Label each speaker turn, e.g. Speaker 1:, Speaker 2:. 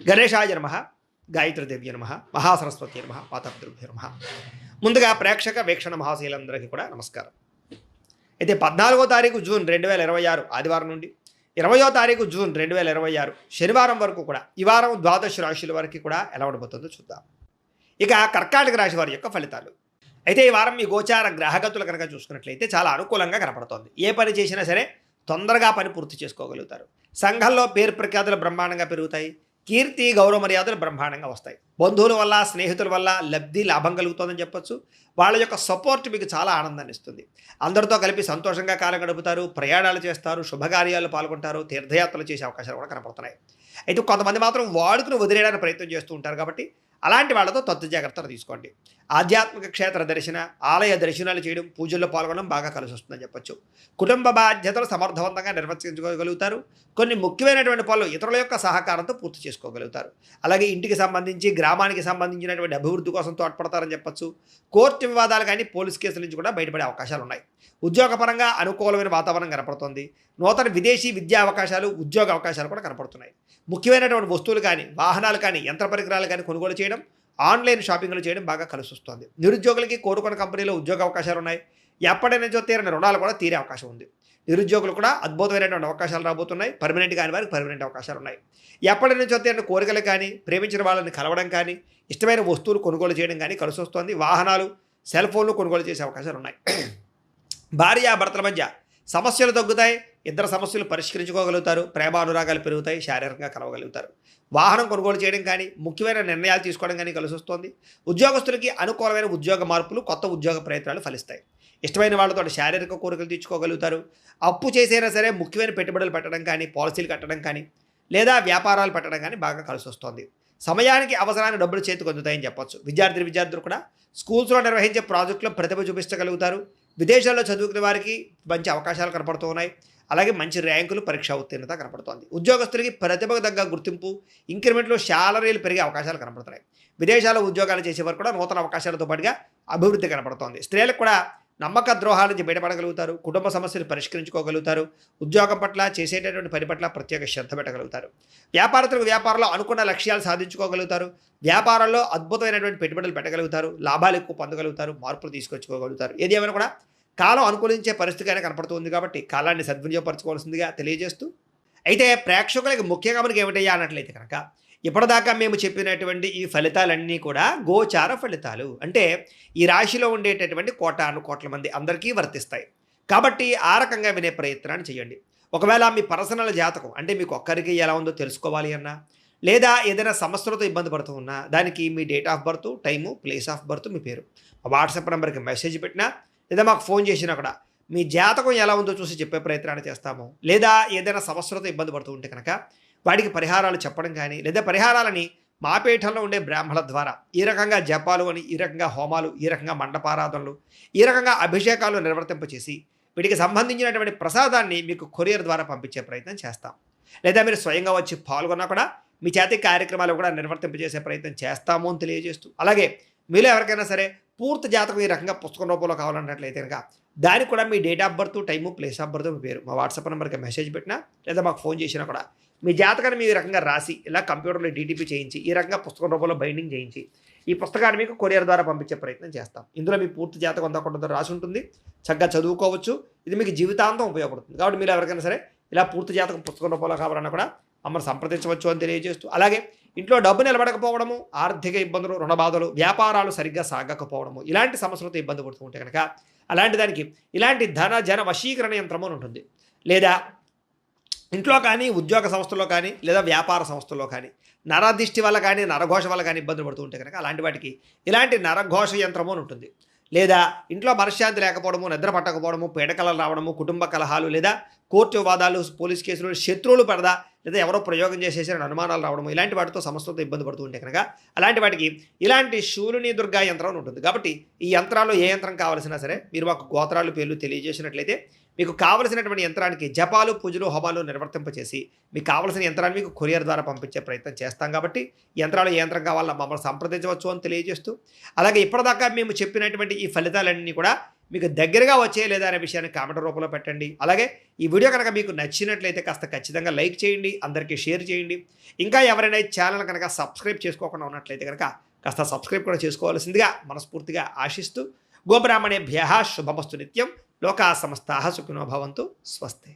Speaker 1: గణేశాయ నమః, గాయత్రీదేవ్య నమః, మహాసరస్వతి నమః, మాతాపితృభ్యో నమః. ముందుగా ప్రేక్షక వీక్షణ మహాశీలందరికీ కూడా నమస్కారం. అయితే 14వ తారీఖు జూన్ 2026 ఆదివారం నుండి 20వ తారీఖు జూన్ 2026 శనివారం వరకు కూడా ఈ వారం ద్వాదశ రాశుల వరకు కూడా ఎలా ఉండబోతుందో చూద్దాం. ఇక కర్కాటక రాశి వారి యొక్క ఫలితాలు. అయితే ఈ వారం మీ గోచార గ్రహగతులు కనుక చూసుకున్నట్లయితే చాలా అనుకూలంగా కనపడుతోంది. ఏ పని చేసినా సరే తొందరగా పని పూర్తి చేసుకోగలుగుతారు. సంఘంలో పేరు ప్రఖ్యాతులు బ్రహ్మాండంగా పెరుగుతాయి. కీర్తి గౌరవ మర్యాదలు బ్రహ్మాండంగా వస్తాయి. బంధువుల వల్ల స్నేహితుల వల్ల లబ్ధి లాభం కలుగుతుందని చెప్పొచ్చు. వాళ్ళ యొక్క సపోర్ట్ మీకు చాలా ఆనందాన్ని ఇస్తుంది. అందరితో కలిపి సంతోషంగా కాలం గడుపుతారు, ప్రయాణాలు చేస్తారు, శుభకార్యాలు పాల్గొంటారు, తీర్థయాత్రలు చేసే అవకాశాలు కూడా కనపడుతున్నాయి. అయితే కొంతమంది మాత్రం వాడుకుని వదిలేయడానికి ప్రయత్నం చేస్తూ ఉంటారు. కాబట్టి అలాంటి వాళ్ళతో తత్తు జాగ్రత్తలు తీసుకోండి. ఆధ్యాత్మిక క్షేత్ర దర్శన, ఆలయ దర్శనాలు చేయడం, పూజల్లో పాల్గొనడం బాగా కలిసి వస్తుందని చెప్పొచ్చు. కుటుంబ బాధ్యతలు సమర్థవంతంగా నిర్వర్తించుకోగలుగుతారు. కొన్ని ముఖ్యమైనటువంటి పనులు ఇతరుల యొక్క సహకారంతో పూర్తి చేసుకోగలుగుతారు. అలాగే ఇంటికి సంబంధించి, గ్రామానికి సంబంధించినటువంటి అభివృద్ధి కోసం తోడ్పడతారని చెప్పొచ్చు. కోర్టు వివాదాలు కానీ పోలీస్ కేసుల నుంచి కూడా బయటపడే అవకాశాలు ఉన్నాయి. ఉద్యోగపరంగా అనుకూలమైన వాతావరణం కనపడుతోంది. నూతన విదేశీ విద్యా అవకాశాలు, ఉద్యోగ అవకాశాలు కూడా కనపడుతున్నాయి. ముఖ్యమైనటువంటి వస్తువులు కానీ, వాహనాలు కానీ, యంత్ర పరికరాలు కానీ కొనుగోలు చేయడం, ఆన్లైన్ షాపింగ్లు చేయడం బాగా కలిసి వస్తుంది. నిరుద్యోగులకి కోరుకున్న కంపెనీలో ఉద్యోగ అవకాశాలు ఉన్నాయి. ఎప్పటి నుంచో తీరని రుణాలు కూడా తీరే అవకాశం ఉంది. నిరుద్యోగులు కూడా అద్భుతమైనటువంటి అవకాశాలు రాబోతున్నాయి. పర్మనెంట్ కాని వారికి పర్మనెంట్ అవకాశాలు ఉన్నాయి. ఎప్పటి నుంచో తీరని కోరికలు కానీ, ప్రేమించిన వాళ్ళని కలవడం కానీ, ఇష్టమైన వస్తువులు కొనుగోలు చేయడం కానీ కలిసి వస్తుంది. వాహనాలు, సెల్ ఫోన్లు కొనుగోలు చేసే అవకాశాలు ఉన్నాయి. భార్యాభర్తల మధ్య సమస్యలు తగ్గుతాయి. ఇద్దరు సమస్యలు పరిష్కరించుకోగలుగుతారు. ప్రేమానురాగాలు పెరుగుతాయి. శారీరకంగా కలవగలుగుతారు. వాహనం కొనుగోలు చేయడం కానీ, ముఖ్యమైన నిర్ణయాలు తీసుకోవడం కానీ కలిసి వస్తుంది. ఉద్యోగస్తులకి అనుకూలమైన ఉద్యోగ మార్పులు, కొత్త ఉద్యోగ ప్రయత్నాలు ఫలిస్తాయి. ఇష్టమైన వాళ్ళతో శారీరక కోరికలు తీర్చుకోగలుగుతారు. అప్పు చేసైనా సరే ముఖ్యమైన పెట్టుబడులు పెట్టడం కానీ, పాలసీలు కట్టడం కానీ, లేదా వ్యాపారాలు పెట్టడం కానీ బాగా కలిసి వస్తుంది. సమయానికి అవసరానికి డబ్బులు చేతికి అందుతాయని చెప్పొచ్చు. విద్యార్థులు కూడా స్కూల్స్లో నిర్వహించే ప్రాజెక్టులో ప్రతిభ చూపించగలుగుతారు. విదేశాల్లో చదువుకునే వారికి మంచి అవకాశాలు కనపడుతూ ఉన్నాయి. అలాగే మంచి ర్యాంకులు, పరీక్షా ఉత్తీర్ణత కనపడుతోంది. ఉద్యోగస్తులకి ప్రతిభకు తగ్గ గుర్తింపు, ఇంక్రిమెంట్లు, శాలరీలు పెరిగే అవకాశాలు కనపడుతున్నాయి. విదేశాల్లో ఉద్యోగాలు చేసేవారు కూడా నూతన అవకాశాలతో పాటుగా అభివృద్ధి కనపడుతోంది. స్త్రీలకు కూడా నమ్మక ద్రోహాల నుంచి బయటపడగలుగుతారు. కుటుంబ సమస్యలు పరిష్కరించుకోగలుగుతారు. ఉద్యోగం పట్ల, చేసేటటువంటి పని పట్ల ప్రత్యేక శ్రద్ధ పెట్టగలుగుతారు. వ్యాపారస్తులకు వ్యాపారంలో అనుకున్న లక్ష్యాలు సాధించుకోగలుగుతారు. వ్యాపారాల్లో అద్భుతమైనటువంటి పెట్టుబడులు పెట్టగలుగుతారు. లాభాలు ఎక్కువ పొందగలుగుతారు. మార్పులు తీసుకొచ్చుకోగలుగుతారు. ఏది ఏమైనా కూడా కాలం అనుకూలించే పరిస్థితి అయినా కనపడుతుంది. కాబట్టి కాలాన్ని సద్వినియోగపరచుకోవాల్సిందిగా తెలియజేస్తూ, అయితే ప్రేక్షకులకి ముఖ్యంగా మనకి ఏమిటయ్యా అన్నట్లయితే కనుక, ఇప్పటిదాకా మేము చెప్పినటువంటి ఈ ఫలితాలన్నీ కూడా గోచార ఫలితాలు. అంటే ఈ రాశిలో ఉండేటటువంటి కోట్ల మంది అందరికీ వర్తిస్తాయి. కాబట్టి ఆ రకంగా వినే ప్రయత్నాన్ని చేయండి. ఒకవేళ మీ పర్సనల్ జాతకం అంటే మీకు ఒక్కరికి ఎలా ఉందో తెలుసుకోవాలి అన్నా, లేదా ఏదైనా సమస్యలతో ఇబ్బంది పడుతూ ఉన్నా, దానికి మీ date of birth, time, place of birth, మీ పేరు వాట్సాప్ నెంబర్కి మెసేజ్ పెట్టినా, లేదా మాకు ఫోన్ చేసినా కూడా మీ జాతకం ఎలా ఉందో చూసి చెప్పే ప్రయత్నాన్ని చేస్తాము. లేదా ఏదైనా సమస్యలతో ఇబ్బంది పడుతూ ఉంటే కనుక వాటికి పరిహారాలు చెప్పడం కానీ, లేదా పరిహారాలని మా పీఠంలో ఉండే బ్రాహ్మణుల ద్వారా ఈ రకంగా జపాలు అని, ఈ రకంగా హోమాలు, ఈ రకంగా మండపారాధనలు, ఈ రకంగా అభిషేకాలు నిర్వర్తింపచేసి వీటికి సంబంధించినటువంటి ప్రసాదాన్ని మీకు కొరియర్ ద్వారా పంపించే ప్రయత్నం చేస్తాం. లేదా మీరు స్వయంగా వచ్చి పాల్గొన్నా కూడా మీ చేతి కార్యక్రమాలు కూడా నిర్వర్తింపజేసే ప్రయత్నం చేస్తాము అని తెలియజేస్తూ, అలాగే మీలో ఎవరికైనా సరే పూర్తి జాతకం ఈ రకంగా పుస్తకం రూపంలో కావాలన్నట్లయితే కనుక దానికి కూడా మీ date of birth, time, place of birth, మీ పేరు మా వాట్సాప్ నెంబర్కి మెసేజ్ పెట్టినా, లేదా మాకు ఫోన్ చేసినా కూడా మీ జాతకాన్ని మీ రకంగా రాసి ఇలా కంప్యూటర్లో డీటీపీ చేయించి ఈ రకంగా పుస్తకం రూపంలో బైండింగ్ చేయించి ఈ పుస్తకాన్ని మీకు కొరియర్ ద్వారా పంపించే ప్రయత్నం చేస్తాం. ఇందులో మీ పూర్తి జాతకం అంతా కూడా రాసి ఉంటుంది. చక్కగా చదువుకోవచ్చు. ఇది మీకు జీవితాంతం ఉపయోగపడుతుంది. కాబట్టి మీరు ఎవరికైనా సరే ఇలా పూర్తి జాతకం పుస్తకం రూపంలో కావాలన్నా కూడా మమ్మల్ని సంప్రదించవచ్చు అని తెలియజేస్తూ, అలాగే ఇంట్లో డబ్బు నిలబడకపోవడము, ఆర్థిక ఇబ్బందులు, రుణ బాధలు, వ్యాపారాలు సరిగ్గా సాగకపోవడము, ఇలాంటి సమస్యలతో ఇబ్బంది పడుతూ ఉంటే కనుక అలాంటి దానికి ఇలాంటి జన వశీకరణ యంత్రము అని ఉంటుంది. లేదా ఇంట్లో కానీ, ఉద్యోగ సంస్థల్లో కానీ, లేదా వ్యాపార సంస్థల్లో కానీ నరదిష్టి వల్ల కానీ, నరఘోష వల్ల కానీ ఇబ్బంది పడుతూ ఉంటే కనుక అలాంటి వాటికి ఇలాంటి నరఘోష యంత్రము అని ఉంటుంది. లేదా ఇంట్లో మనశ్శాంతి లేకపోవడము, నిద్ర పట్టకపోవడము, పీడకలలు రావడము, కుటుంబ కలహాలు, లేదా కోర్టు వివాదాలు, పోలీస్ కేసులు, శత్రువులు పడదా, లేదా ఎవరో ప్రయోగం చేసేసిన అనుమానాలు రావడము, ఇలాంటి వాటితో సమస్యలతో ఇబ్బంది పడుతూ ఉంటే కనుక అలాంటి వాటికి ఇలాంటి శూలిని దుర్గా యంత్రం అని ఉంటుంది. కాబట్టి ఈ యంత్రాల్లో ఏ యంత్రం కావాల్సినా సరే మీరు మాకు గోత్రాలు, పేర్లు తెలియజేసినట్లయితే మీకు కావలసినటువంటి యంత్రానికి జపాలు, పూజలు, హోమాలు నిర్వర్తింపచేసి మీకు కావలసిన యంత్రాన్ని మీకు కొరియర్ ద్వారా పంపించే ప్రయత్నం చేస్తాం. కాబట్టి యంత్రాలు ఏ యంత్రం కావాలన్నా మమ్మల్ని సంప్రదించవచ్చు అని తెలియజేస్తూ, అలాగే ఇప్పటిదాకా మేము చెప్పినటువంటి ఈ ఫలితాలన్నీ కూడా మీకు దగ్గరగా వచ్చే లేదా అనే విషయాన్ని కామెంట్ రూపంలో పెట్టండి. అలాగే ఈ వీడియో కనుక మీకు నచ్చినట్లయితే కాస్త ఖచ్చితంగా లైక్ చేయండి, అందరికీ షేర్ చేయండి. ఇంకా ఎవరైనా ఈ ఛానల్ కనుక సబ్స్క్రైబ్ చేసుకోకుండా ఉన్నట్లయితే కనుక కాస్త సబ్స్క్రైబ్ కూడా చేసుకోవాల్సిందిగా మనస్ఫూర్తిగా ఆశిస్తూ గోబ్రాహ్మణేభ్యః శుభమస్తు నిత్యం. లోకా సమస్తాః సుఖినో భవంతు. స్వస్తి.